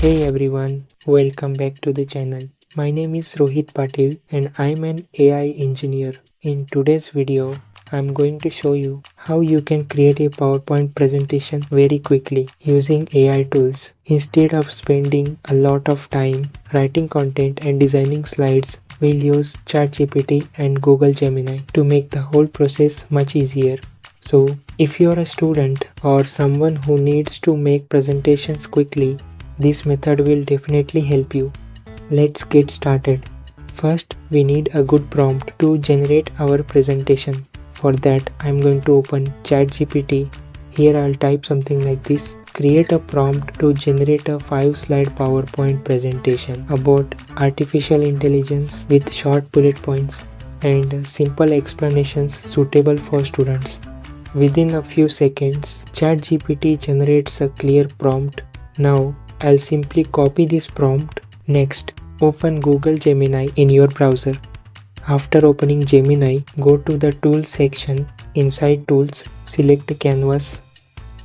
Hey everyone, welcome back to the channel. My name is Rohit Patil and I'm an AI engineer. In today's video, I'm going to show you how you can create a PowerPoint presentation very quickly using AI tools. Instead of spending a lot of time writing content and designing slides, we'll use ChatGPT and Google Gemini to make the whole process much easier. So, if you're a student or someone who needs to make presentations quickly, this method will definitely help you. Let's get started. First, we need a good prompt to generate our presentation. For that, I'm going to open ChatGPT. Here I'll type something like this. Create a prompt to generate a 5-slide PowerPoint presentation about artificial intelligence with short bullet points and simple explanations suitable for students. Within a few seconds, ChatGPT generates a clear prompt. Now, I'll simply copy this prompt. Next, open Google Gemini in your browser. After opening Gemini, go to the Tools section. Inside Tools, select Canvas.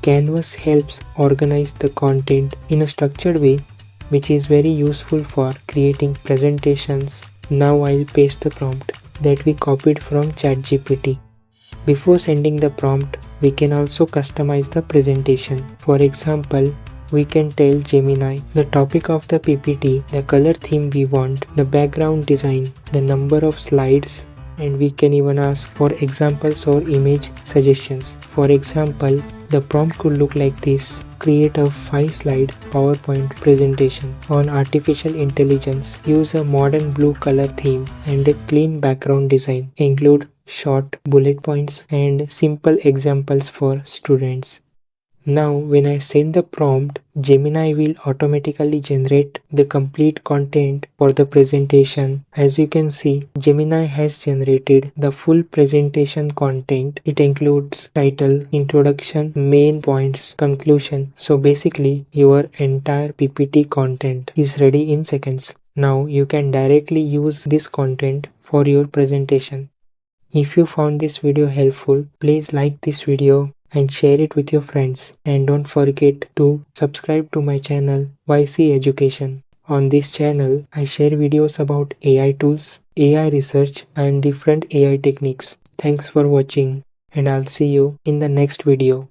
Canvas helps organize the content in a structured way, which is very useful for creating presentations. Now I'll paste the prompt that we copied from ChatGPT. Before sending the prompt, we can also customize the presentation. For example, we can tell Gemini the topic of the PPT, the color theme we want, the background design, the number of slides, and we can even ask for examples or image suggestions. For example, the prompt could look like this. Create a 5-slide PowerPoint presentation on artificial intelligence. Use a modern blue color theme and a clean background design. Include short bullet points and simple examples for students. Now, when I send the prompt, Gemini will automatically generate the complete content for the presentation. As you can see, Gemini has generated the full presentation content. It includes title, introduction, main points, conclusion. So basically, your entire PPT content is ready in seconds. Now, you can directly use this content for your presentation. If you found this video helpful, please like this video and share it with your friends. And don't forget to subscribe to my channel YC Education. On this channel, I share videos about AI tools, AI research and different AI techniques. Thanks for watching and I'll see you in the next video.